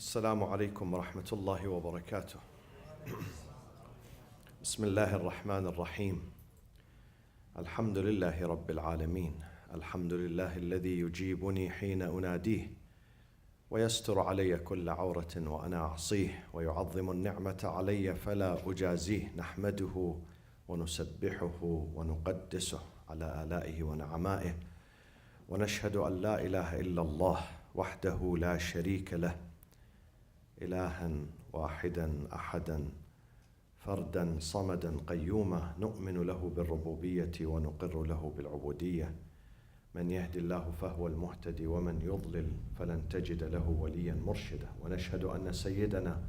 السلام عليكم ورحمة الله وبركاته. بسم الله الرحمن الرحيم. الحمد لله رب العالمين. الحمد لله الذي يجيبني حين أناديه ويستر علي كل عورة وأنا أعصيه ويعظم النعمة علي فلا أجازيه. نحمده ونسبحه ونقدسه على آلائه ونعمائه، ونشهد أن لا إله إلا الله وحده لا شريك له، إلها واحدا أحدا فردا صمدا قيوما، نؤمن له بالربوبية ونقر له بالعبودية. من يهدي الله فهو المهتدي ومن يضلل فلن تجد له وليا مرشدا. ونشهد أن سيدنا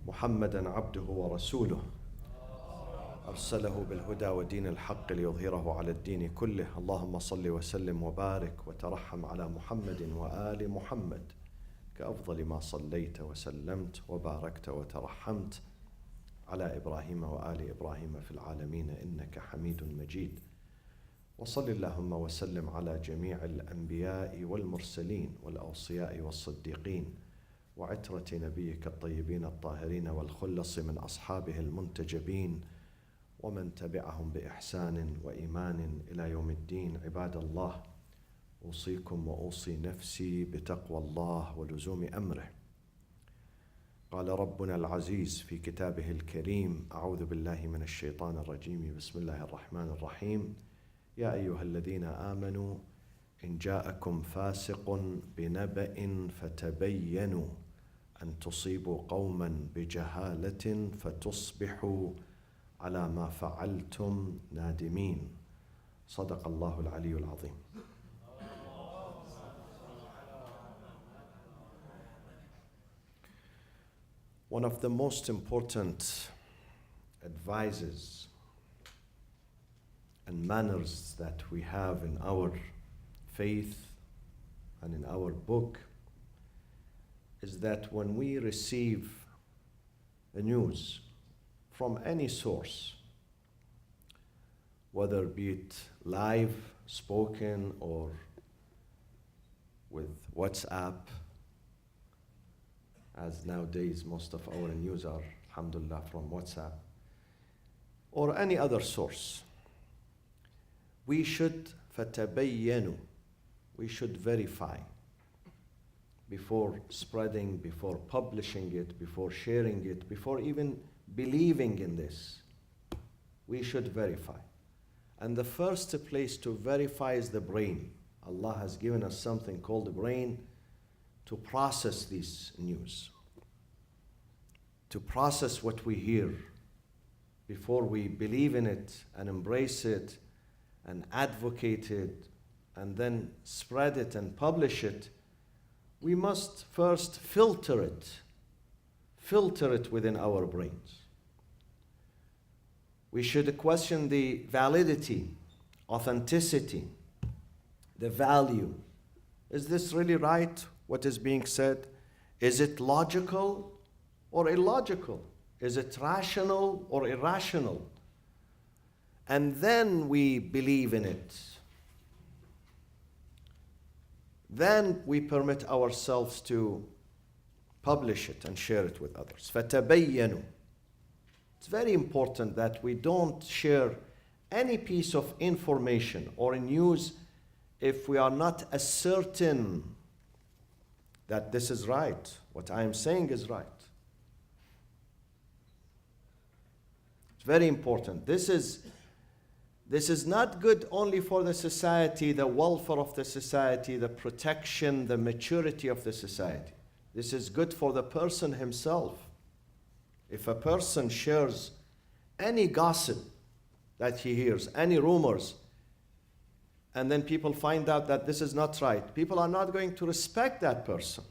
محمدا عبده ورسوله أرسله بالهدى ودين الحق ليظهره على الدين كله. اللهم صل وسلم وبارك وترحم على محمد وآل محمد كأفضل ما صليت وسلمت وباركت وترحمت على إبراهيم وآل إبراهيم في العالمين إنك حميد مجيد. وصل اللهم وسلم على جميع الأنبياء والمرسلين والأوصياء والصديقين وعترة نبيك الطيبين الطاهرين والخلص من أصحابه المنتجبين ومن تبعهم بإحسان وإيمان إلى يوم الدين. عباد الله، أوصيكم وأوصي نفسي بتقوى الله ولزوم أمره. قال ربنا العزيز في كتابه الكريم: أعوذ بالله من الشيطان الرجيم، بسم الله الرحمن الرحيم. يا أيها الذين آمنوا إن جاءكم فاسق بنبأ فتبينوا أن تصيبوا قوما بجهالة فتصبحوا على ما فعلتم نادمين. صدق الله العلي العظيم. One of the most important advices and manners that we have in our faith and in our book is that when we receive the news from any source, whether be it live, spoken, or with WhatsApp, as nowadays most of our news are, alhamdulillah, from WhatsApp, or any other source, we should فَتَبَيَّنُوا, we should verify before spreading, before publishing it, before sharing it, before even believing in this. We should verify. And the first place to verify is the brain. Allah has given us something called the brain to process this news, to process what we hear before we believe in it and embrace it and advocate it and then spread it and publish it. We must first filter it within our brains. We should question the validity, authenticity, the value. Is this really right, what is being said? Is it logical or illogical? Is it rational or irrational? And then we believe in it. Then we permit ourselves to publish it and share it with others. فَتَبَيَّنُوا. It's very important that we don't share any piece of information or news if we are not as certain that this is right, what I am saying is right. It's very important. This is not good only for the society, the welfare of the society, the protection, the maturity of the society. This is good for the person himself. If a person shares any gossip that he hears, any rumors, and then people find out that this is not right, people are not going to respect that person.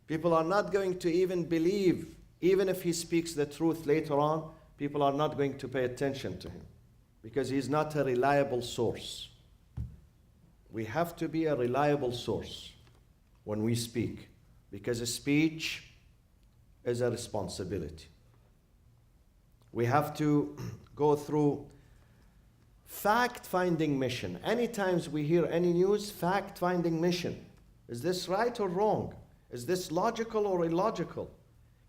People are not going to even believe, even if he speaks the truth later on, people are not going to pay attention to him because he's not a reliable source. We have to be a reliable source when we speak, because a speech is a responsibility. We have to go through fact-finding mission. Anytime we hear any news, fact-finding mission. Is this right or wrong? Is this logical or illogical?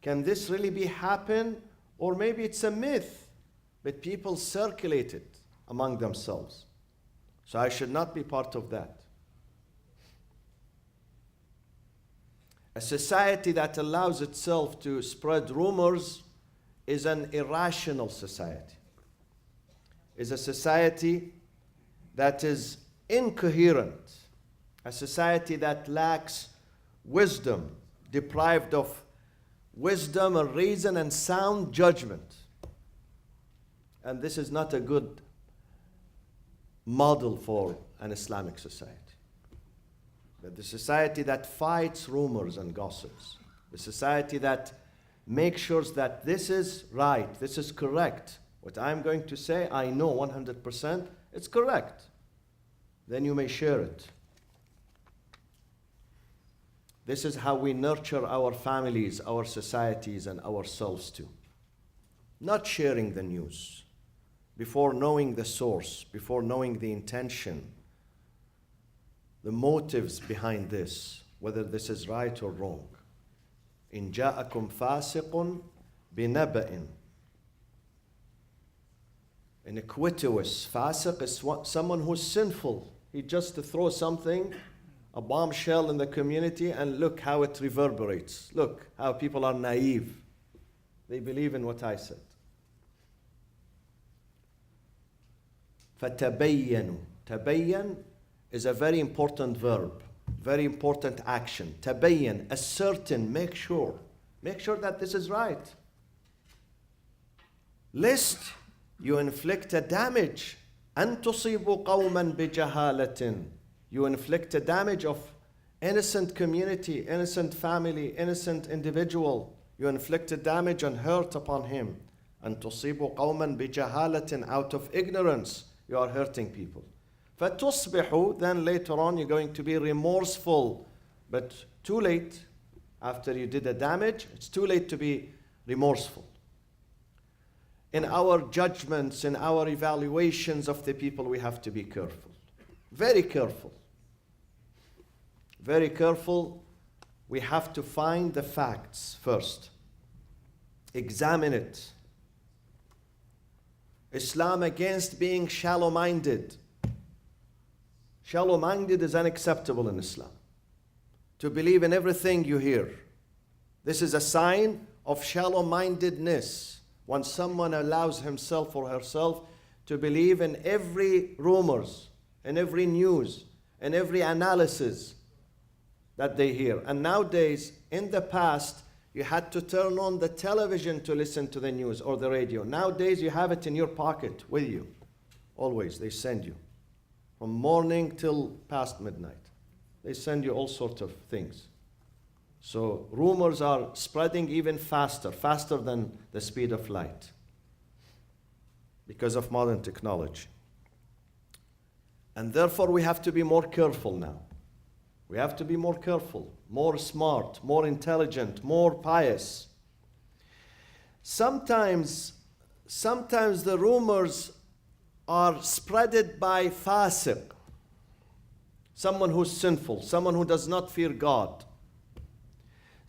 Can this really be happen? Or maybe it's a myth, but people circulate it among themselves. So I should not be part of that. A society that allows itself to spread rumors is an irrational society. Is a society that is incoherent, a society that lacks wisdom, deprived of wisdom and reason and sound judgment. And this is not a good model for an Islamic society. But the society that fights rumors and gossips, the society that makes sure that this is right, this is correct, what I'm going to say, I know 100% it's correct, then you may share it. This is how we nurture our families, our societies, and ourselves too. Not sharing the news before knowing the source, before knowing the intention, the motives behind this, whether this is right or wrong. إن جاءكم فاسق بنبأ. Iniquitous, fasiq is someone who's sinful. He just throws something, a bombshell in the community, and look how it reverberates. Look how people are naive. They believe in what I said. فَتَبَيَّنُوا. Tabayyan is a very important verb, very important action. Tabayyan, ascertain, make sure. Make sure that this is right. Lest you inflict a damage. أَن تُصِيبُوا قَوْمًا بِجَهَالَةٍ. You inflict a damage of innocent community, innocent family, innocent individual. You inflict a damage and hurt upon him. أَن تُصِيبُوا قَوْمًا بِجَهَالَةٍ. Out of ignorance, you are hurting people. فَتُصْبِحُوا. Then later on, you're going to be remorseful. But too late. After you did the damage, it's too late to be remorseful. In our judgments, in our evaluations of the people, we have to be careful. Very careful. Very careful. We have to find the facts first. Examine it. Islam against being shallow-minded. Shallow-minded is unacceptable in Islam. To believe in everything you hear. This is a sign of shallow-mindedness. When someone allows himself or herself to believe in every rumors, in every news, in every analysis that they hear. And nowadays, in the past, you had to turn on the television to listen to the news or the radio. Nowadays, you have it in your pocket with you. Always, they send you. From morning till past midnight. They send you all sorts of things. So rumors are spreading even faster, faster than the speed of light because of modern technology. And therefore we have to be more careful now. We have to be more careful, more smart, more intelligent, more pious. Sometimes the rumors are spreaded by fasiq, someone who's sinful, someone who does not fear God.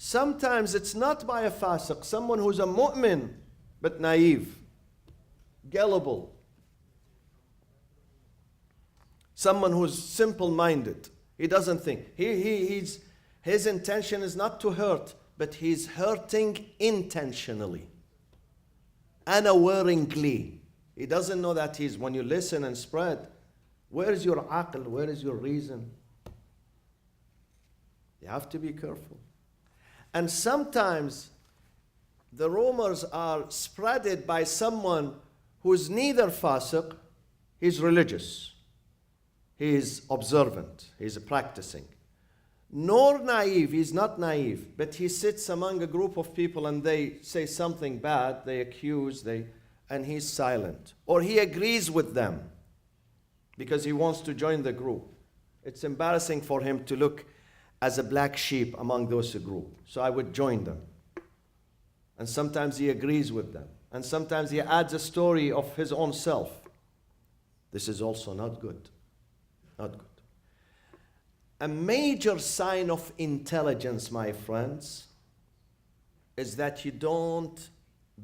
Sometimes it's not by a fasiq, someone who's a mu'min, but naive, gullible. Someone who's simple-minded. He doesn't think. His intention is not to hurt, but he's hurting intentionally, unawareingly. He doesn't know that when you listen and spread, where is your aql, where is your reason? You have to be careful. And sometimes the rumors are spreaded by someone who's neither fasiq, he's religious, he's observant, he's practicing, nor naive, he's not naive, but he sits among a group of people and they say something bad, they accuse, and he's silent. Or he agrees with them because he wants to join the group. It's embarrassing for him to look as a black sheep among those group. So I would join them. And sometimes he agrees with them. And sometimes he adds a story of his own self. This is also not good. Not good. A major sign of intelligence, my friends, is that you don't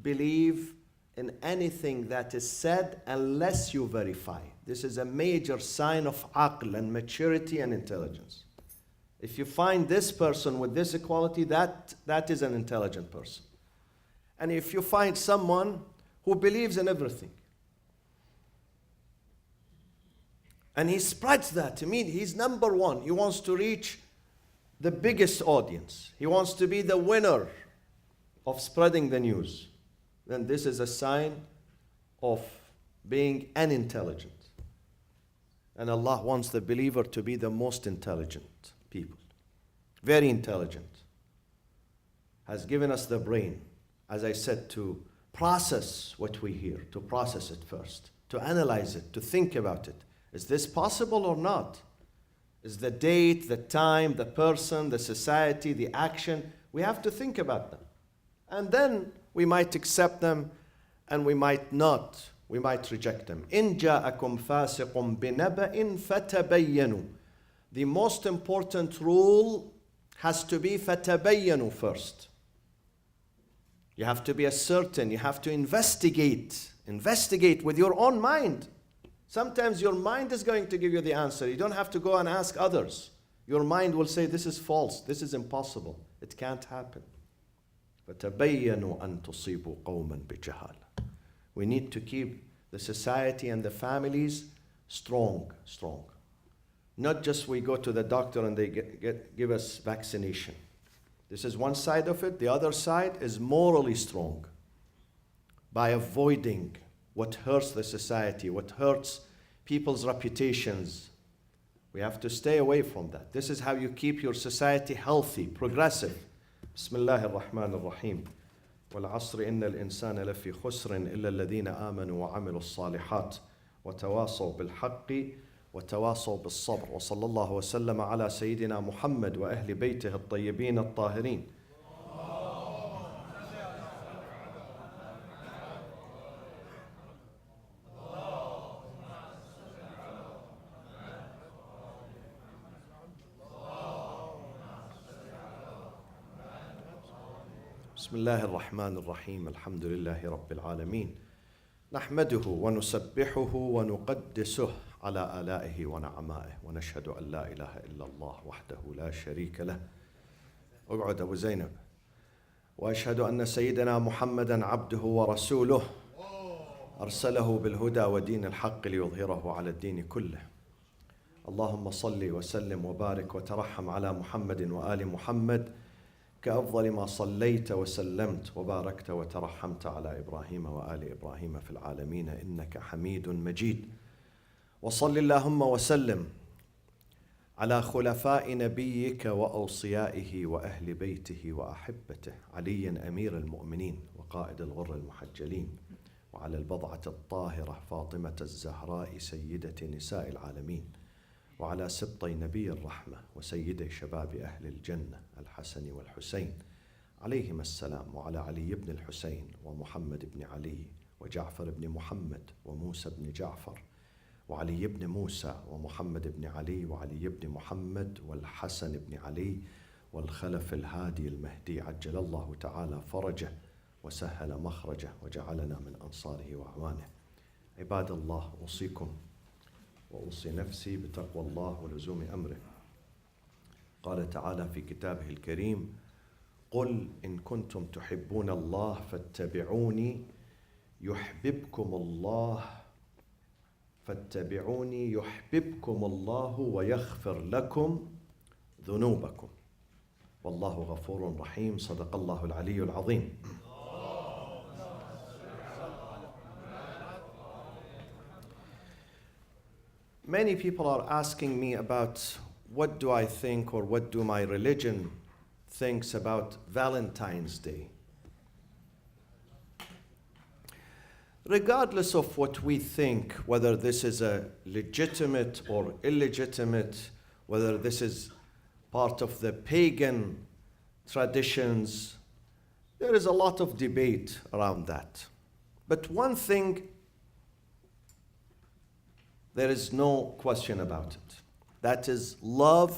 believe in anything that is said unless you verify. This is a major sign of aql and maturity and intelligence. If you find this person with this quality, that is an intelligent person. And if you find someone who believes in everything, and he spreads that, I mean, he's number one. He wants to reach the biggest audience. He wants to be the winner of spreading the news. Then this is a sign of being unintelligent. And Allah wants the believer to be the most intelligent people. Very intelligent. Has given us the brain, as I said, to process what we hear, to process it first, to analyze it, to think about it. Is this possible or not? Is the date, the time, the person, the society, the action, we have to think about them. And then we might accept them and we might not. We might reject them. إِن جَاءَكُمْ فَاسِقٌ بِنَبَإٍ فَتَبَيَّنُوا. The most important rule has to be فَتَبَيَّنُوا first. You have to be certain. You have to investigate. Investigate with your own mind. Sometimes your mind is going to give you the answer. You don't have to go and ask others. Your mind will say, this is false. This is impossible. It can't happen. فَتَبَيَّنُوا أَن تُصِيبُوا قَوْمًا بِجَهَالٍ. We need to keep the society and the families strong. Not just we go to the doctor and they give us vaccination. This is one side of it. The other side is morally strong by avoiding what hurts the society, what hurts people's reputations. We have to stay away from that. This is how you keep your society healthy, progressive. Bismillah ar-Rahman ar-Rahim. والعصر إن الإنسان لفي خسر إلا الذين آمنوا وعملوا الصالحات وتواصوا بالحق وتواصوا بالصبر وصلى الله وسلم على سيدنا محمد وأهل بيته الطيبين الطاهرين. بسم الله الرحمن الرحيم الحمد لله رب العالمين نحمده ونسبحه ونقدسه على آلائه ونعمائه ونشهد أن لا إله إلا الله وحده لا شريك له. اقعد أبو زينب. وأشهد أن سيدنا محمدا عبده ورسوله أرسله بالهدى ودين الحق ليظهره على الدين كله. اللهم صل وسلم وبارك وترحم على محمد وآل محمد كأفضل ما صليت وسلمت وباركت وترحمت على إبراهيم وآل إبراهيم في العالمين إنك حميد مجيد. وصل اللهم وسلم على خلفاء نبيك وأوصيائه وأهل بيته وأحبته علي أمير المؤمنين وقائد الغر المحجلين وعلى البضعة الطاهرة فاطمة الزهراء سيدة نساء العالمين وعلى سبطي نبي الرحمة وسيدي شباب أهل الجنة الحسن والحسين عليهما السلام وعلى علي بن الحسين ومحمد بن علي وجعفر بن محمد وموسى بن جعفر وعلي بن موسى ومحمد بن علي وعلي بن محمد والحسن بن علي والخلف الهادي المهدي عجل الله تعالى فرجه وسهل مخرجه وجعلنا من أنصاره وأعوانه. عباد الله أوصيكم وأوصي نفسي بتقوى الله ولزوم أمره. قال تعالى في كتابه الكريم قل إن كنتم تحبون الله فاتبعوني يحببكم الله ويغفر لكم ذنوبكم والله غفور رحيم. صدق الله العلي العظيم. Many people are asking me about what do I think or what do my religion thinks about Valentine's Day. Regardless of what we think, whether this is a legitimate or illegitimate, whether this is part of the pagan traditions, there is a lot of debate around that. But one thing, there is no question about it. That is love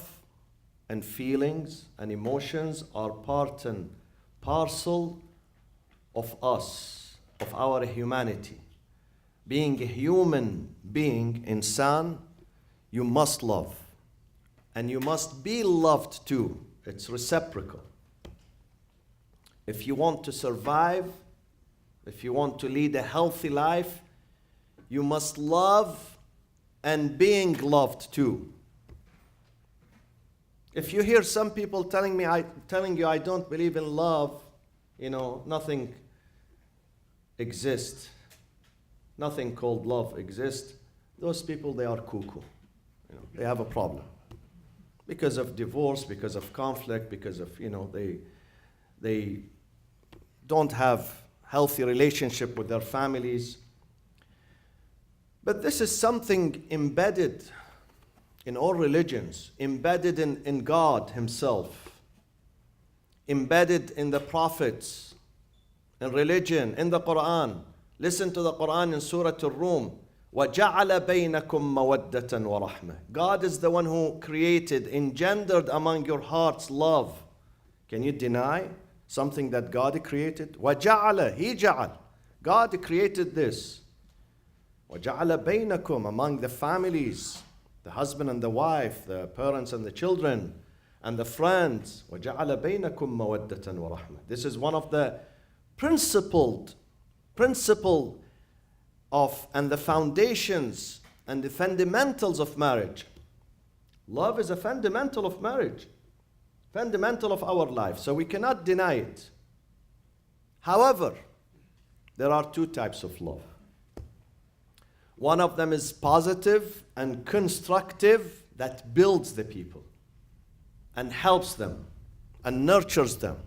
and feelings and emotions are part and parcel of us, of our humanity. Being a human being, insan, you must love. And you must be loved too. It's reciprocal. If you want to survive, if you want to lead a healthy life, you must love and being loved too. If you hear some people telling you I don't believe in love, nothing exists. Nothing called love exists. Those people, they are cuckoo. They have a problem. Because of divorce, because of conflict, because of, they don't have healthy relationship with their families. But this is something embedded in all religions, embedded in God himself, embedded in the prophets, in religion, in the Quran. Listen to the Quran in Surah Al-Rum. وَجَعَلَ بَيْنَكُمْ مَوَدَّةً وَرَحْمَةً. God is the one who created, engendered among your hearts love. Can you deny something that God created? وَجَعَلَ, He جَعَل. God created this. وَجَعَلَ بَيْنَكُمْ, among the families, the husband and the wife, the parents and the children, and the friends. وَجَعَلَ بَيْنَكُمْ مَوَدَّةً وَرَحْمَةً. This is one of the principle of and the foundations and the fundamentals of marriage. Love is a fundamental of marriage, fundamental of our life, so we cannot deny it. However, there are two types of love. One of them is positive and constructive, that builds the people and helps them and nurtures them.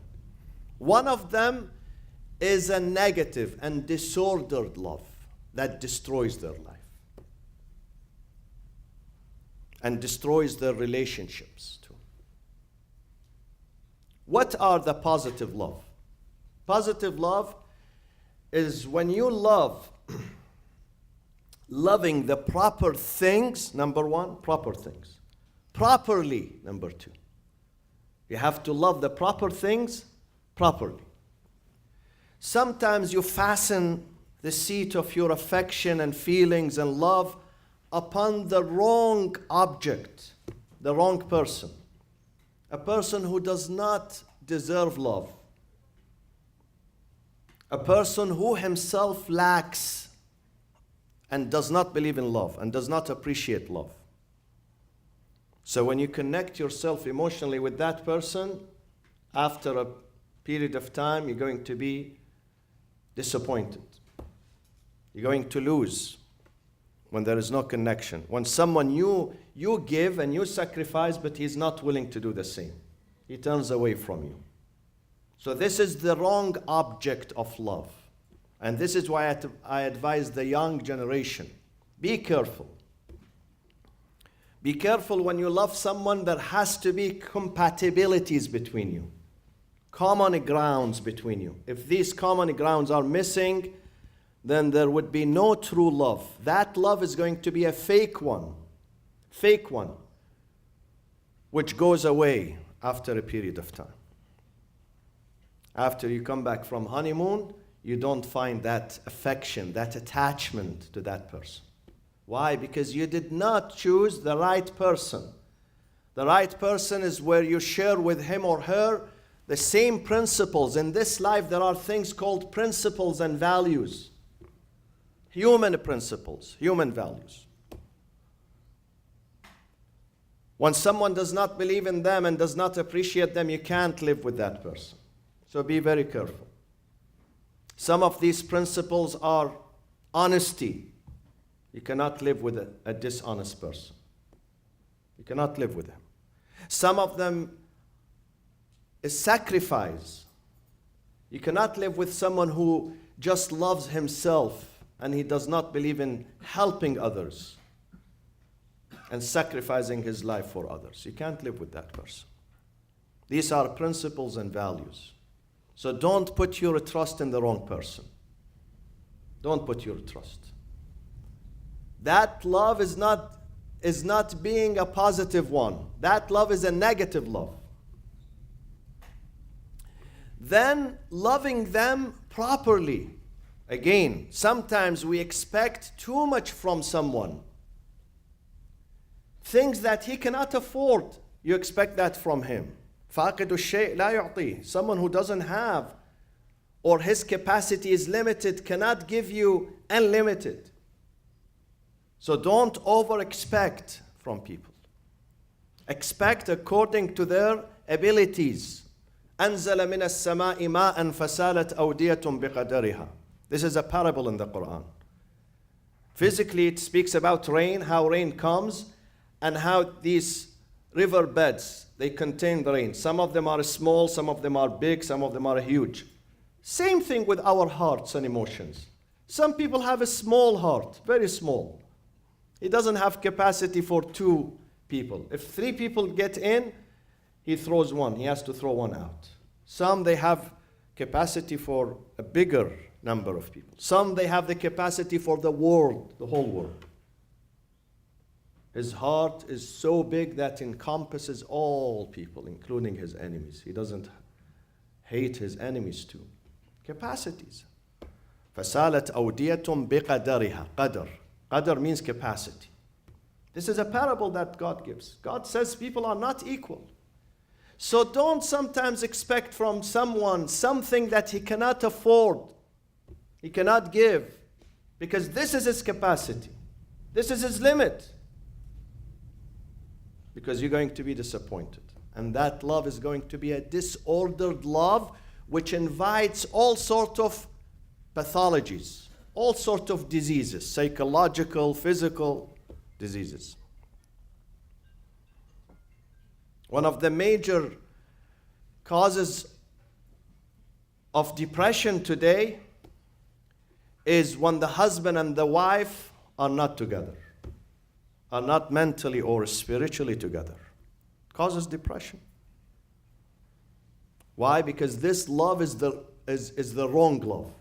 One of them is a negative and disordered love that destroys their life and destroys their relationships too. What are the positive love? Positive love is when you loving the proper things, number one, proper things. Properly, number two. You have to love the proper things properly. Sometimes you fasten the seat of your affection and feelings and love upon the wrong object, the wrong person, a person who does not deserve love, a person who himself lacks and does not believe in love and does not appreciate love. So when you connect yourself emotionally with that person, after a period of time, you're going to be disappointed. You're going to lose when there is no connection. When someone you give and you sacrifice, but he's not willing to do the same. He turns away from you. So this is the wrong object of love. And this is why I advise the young generation, be careful. Be careful when you love someone. There has to be compatibilities between you. Common grounds between you. If these common grounds are missing, then there would be no true love. That love is going to be a fake one, which goes away after a period of time. After you come back from honeymoon, you don't find that affection, that attachment to that person. Why? Because you did not choose the right person. The right person is where you share with him or her the same principles. In this life, there are things called principles and values. Human principles, human values. When someone does not believe in them and does not appreciate them, you can't live with that person. So be very careful. Some of these principles are honesty. You cannot live with a dishonest person. You cannot live with him. Some of them is sacrifice. You cannot live with someone who just loves himself and he does not believe in helping others and sacrificing his life for others. You can't live with that person. These are principles and values. So don't put your trust in the wrong person. Don't put your trust. That love is not is not being a positive one. That love is a negative love. Then loving them properly. Again, sometimes we expect too much from someone. Things that he cannot afford, you expect that from him. فاقد الشيء لا يعطيه. Someone who doesn't have, or his capacity is limited, cannot give you unlimited. So don't over-expect from people. Expect according to their abilities. أنزل من السماء ماء فسالت أودية بقدرها. This is a parable in the Quran. Physically, it speaks about rain, how rain comes, and how these river beds, they contain the rain. Some of them are small, some of them are big, some of them are huge. Same thing with our hearts and emotions. Some people have a small heart, very small. He doesn't have capacity for 2 people. If 3 people get in, he throws one. He has to throw one out. Some, they have capacity for a bigger number of people. Some, they have the capacity for the world, the whole world. His heart is so big that encompasses all people, including his enemies. He doesn't hate his enemies too. Capacities. فَسَالَتْ أَوْدِيَةٌ بِقَدَرِهَا. Qadr. Qadr means capacity. This is a parable that God gives. God says people are not equal. So don't sometimes expect from someone something that he cannot afford, he cannot give, because this is his capacity. This is his limit. Because you're going to be disappointed. And that love is going to be a disordered love which invites all sorts of pathologies, all sorts of diseases, psychological, physical diseases. One of the major causes of depression today is when the husband and the wife are not together, are not mentally or spiritually together. Causes depression. Why? Because this love is the wrong love,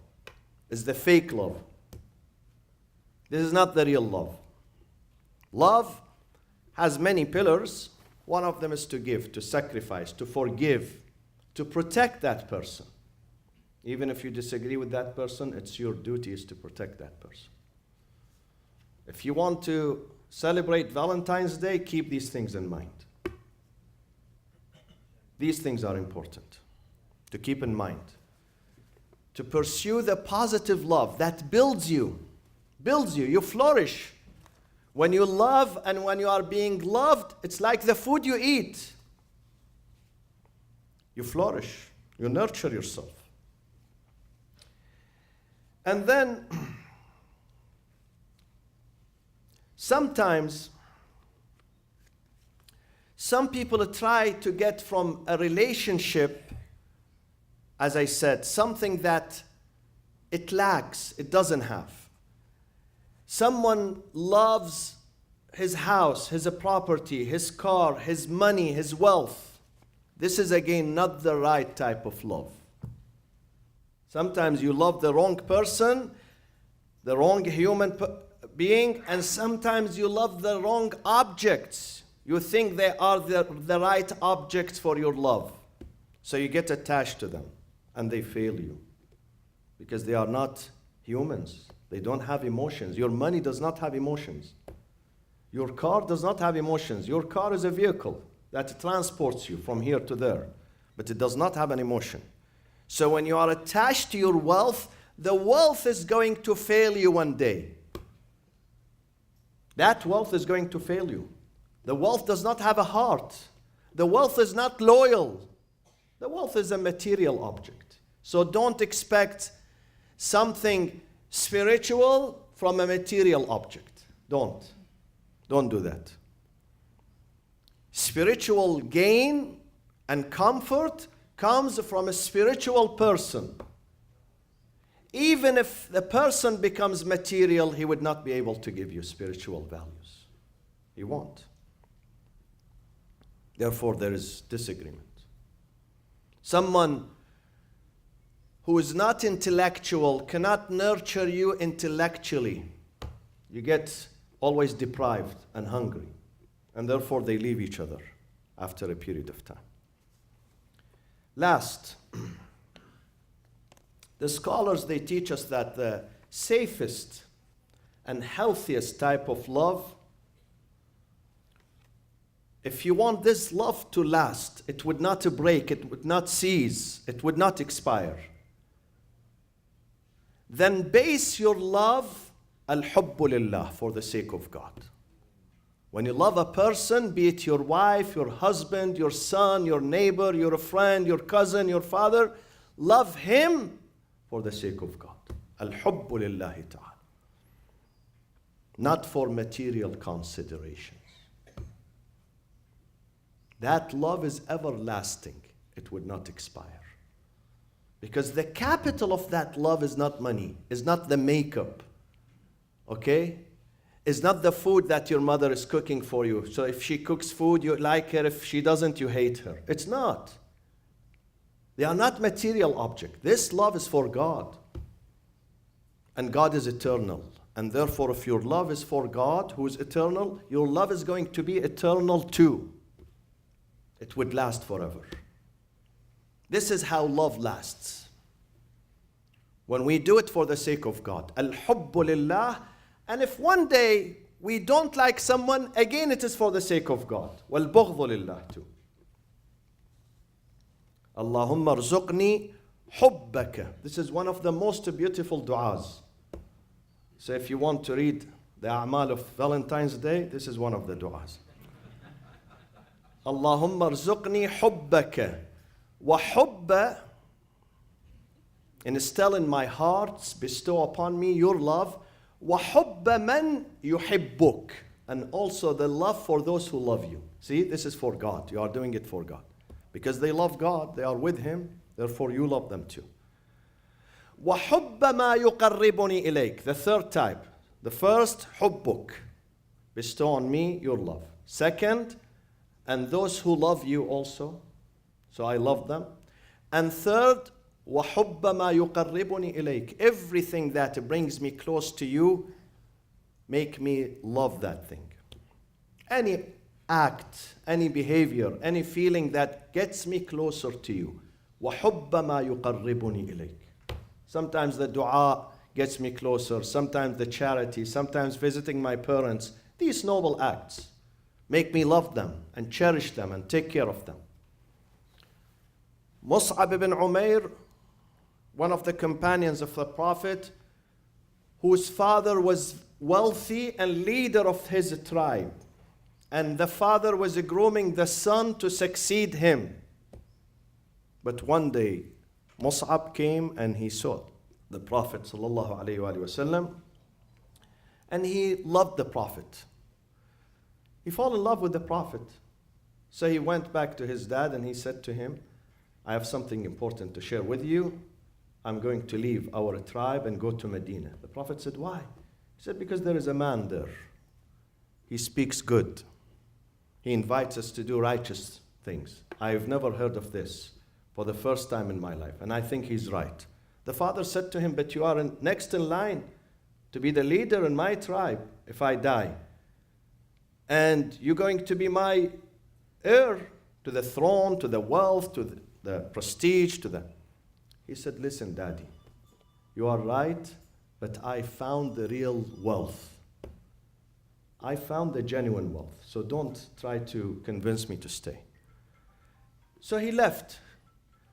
is the fake love. This is not the real love. Love has many pillars. One of them is to give, to sacrifice, to forgive, to protect that person. Even if you disagree with that person, it's your duty is to protect that person. If you want to celebrate Valentine's Day, keep these things in mind. These things are important to keep in mind. To pursue the positive love that builds you, you flourish. When you love and when you are being loved, it's like the food you eat. You flourish, you nurture yourself. And then, sometimes, some people try to get from a relationship, as I said, something that it lacks, it doesn't have. Someone loves his house, his property, his car, his money, his wealth. This is again not the right type of love. Sometimes you love the wrong person, the wrong human being, and sometimes you love the wrong objects. You think they are the right objects for your love. So you get attached to them and they fail you because they are not humans. They don't have emotions. Your money does not have emotions. Your car does not have emotions. Your car is a vehicle that transports you from here to there, but it does not have an emotion. So when you are attached to your wealth, the wealth is going to fail you one day. That wealth is going to fail you. The wealth does not have a heart. The wealth is not loyal. The wealth is a material object. So don't expect something spiritual from a material object. Don't do that. Spiritual gain and comfort comes from a spiritual person. Even if the person becomes material, he would not be able to give you spiritual values. He won't. Therefore, there is disagreement. Someone who is not intellectual cannot nurture you intellectually. You get always deprived and hungry, and therefore they leave each other after a period of time. Last, the scholars, they teach us that the safest and healthiest type of love, if you want this love to last, it would not break, it would not cease, it would not expire, then base your love al-hubbu lillah, for the sake of God. When you love a person, be it your wife, your husband, your son, your neighbor, your friend, your cousin, your father, love him for the sake of God. Al-hubbu lillahi ta'ala. Not for material considerations. That love is everlasting. It would not expire. Because the capital of that love is not money, is not the makeup, okay? Is not the food that your mother is cooking for you. So if she cooks food, you like her. If she doesn't, you hate her. It's not. They are not material objects. This love is for God. And God is eternal. And therefore, if your love is for God, who is eternal, your love is going to be eternal too. It would last forever. This is how love lasts. When we do it for the sake of God. Al-hubbu lillah. And if one day we don't like someone, again it is for the sake of God. وَالْبُغْضُ لِلَّهِ too. Allahumma rzuqni hubbaka. This is one of the most beautiful du'as. So if you want to read the a'mal of Valentine's Day, this is one of the du'as. Allahumma rzuqni hubbaka. Wa hubba, instill in my heart, bestow upon me your love. وَحُبَّ مَنْ يُحِبُّكَ, and also the love for those who love you. See, this is for God. You are doing it for God. Because they love God, they are with Him, therefore you love them too. وَحُبَّ مَا يُقَرِّبُنِي إِلَيْكَ, the third type. The first, حُبُّكَ, bestow on me your love. Second, and those who love you also, so I love them. And third, وَحُبَّ مَا يُقَرِّبُنِي إِلَيْكَ, everything that brings me close to you, make me love that thing. Any act, any behavior, any feeling that gets me closer to you. وَحُبَّ مَا يُقَرِّبُنِي إِلَيْكَ. Sometimes the dua gets me closer, sometimes the charity, sometimes visiting my parents. These noble acts make me love them and cherish them and take care of them. Mus'ab ibn Umair, one of the companions of the Prophet, whose father was wealthy and leader of his tribe. And the father was grooming the son to succeed him. But one day, Mus'ab came and he saw the Prophet ﷺ, and he loved the Prophet. He fell in love with the Prophet. So he went back to his dad and he said to him, I have something important to share with you. I'm going to leave our tribe and go to Medina. The Prophet said, why? He said, because there is a man there. He speaks good. He invites us to do righteous things. I've never heard of this for the first time in my life, and I think he's right. The father said to him, but you are next in line to be the leader in my tribe if I die. And you're going to be my heir to the throne, to the wealth, to the prestige, to the... He said, listen, Daddy, you are right, but I found the real wealth. I found the genuine wealth, so don't try to convince me to stay. So he left.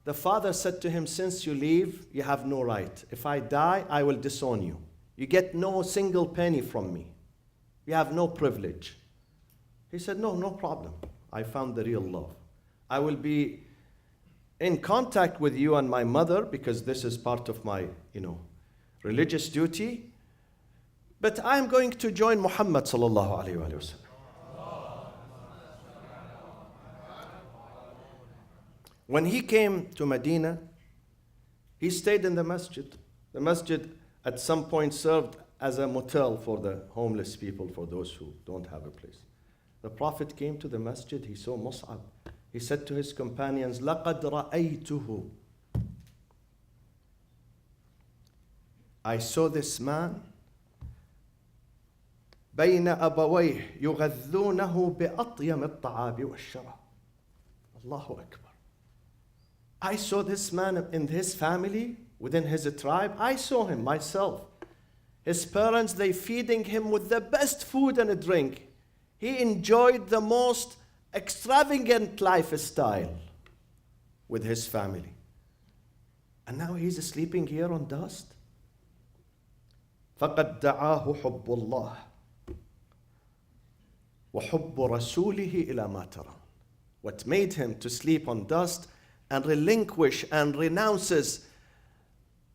The father said to him, since you leave, you have no right. If I die, I will disown you. You get no single penny from me. You have no privilege. He said, no problem. I found the real love. I will be in contact with you and my mother because this is part of my, religious duty. But I'm going to join Muhammad sallallahu alaihi wasallam. When he came to Medina, he stayed in the masjid. The masjid at some point served as a motel for the homeless people, for those who don't have a place. The Prophet came to the masjid, he saw Mus'ab. He said to his companions, لَقَدْ رَأَيْتُهُ. I saw this man بين أبويه يغذونه بأطيم الطعام والشراب. Allahu Akbar. I saw this man in his family, within his tribe. I saw him myself. His parents, they feeding him with the best food and drink. He enjoyed the most extravagant lifestyle with his family. And now he's sleeping here on dust. فقد دعاه حب الله وحب رسوله إلى ما ترون. What made him to sleep on dust and relinquish and renounces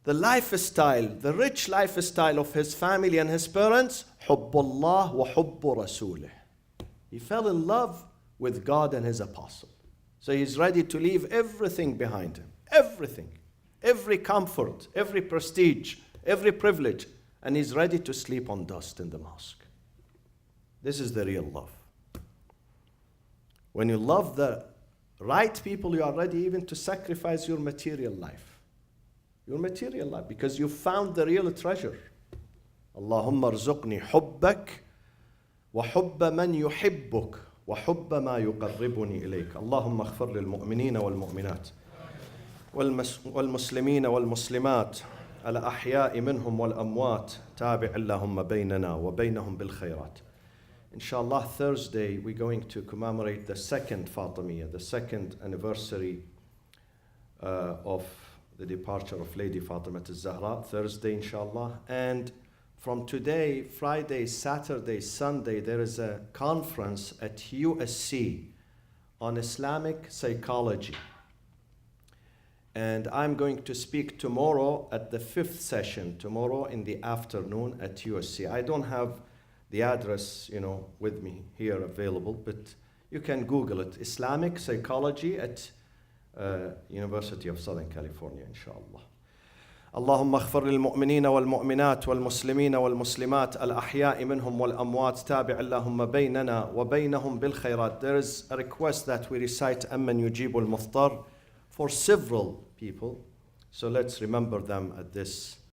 the lifestyle, the rich lifestyle of his family and his parents, حب الله وحب رسوله. He fell in love with God and his apostle. So he's ready to leave everything behind him. Everything. Every comfort, every prestige, every privilege. And he's ready to sleep on dust in the mosque. This is the real love. When you love the right people, you are ready even to sacrifice your material life. Your material life, because you found the real treasure. Allahumma arzuqni hubbak wa hubba man yuhibbuk wa hubba ma yuqarribuni ilayk. Allahumma aghfir lil mu'minina wal mu'minat wal muslimina wal muslimat الأحياء منهم والأموات تابع اللهم بيننا وبينهم بالخيرات. Inshallah, Thursday we're going to commemorate the second Fatimiyya, the second anniversary of the departure of Lady Fatima al-Zahra. Thursday, inshallah. And from today, Friday, Saturday, Sunday, there is a conference at USC on Islamic psychology. And I'm going to speak tomorrow at the 5th session, tomorrow in the afternoon at USC. I don't have the address, with me here available, but you can Google it, Islamic Psychology at University of Southern California, inshallah. اللهم اغفر للمؤمنين والمؤمنات والمسلمين والمسلمات الأحياء منهم والأموات تابع اللهم بيننا وبينهم بالخيرات. There is a request that we recite أمن يجيب المضطر for several people. So let's remember them at this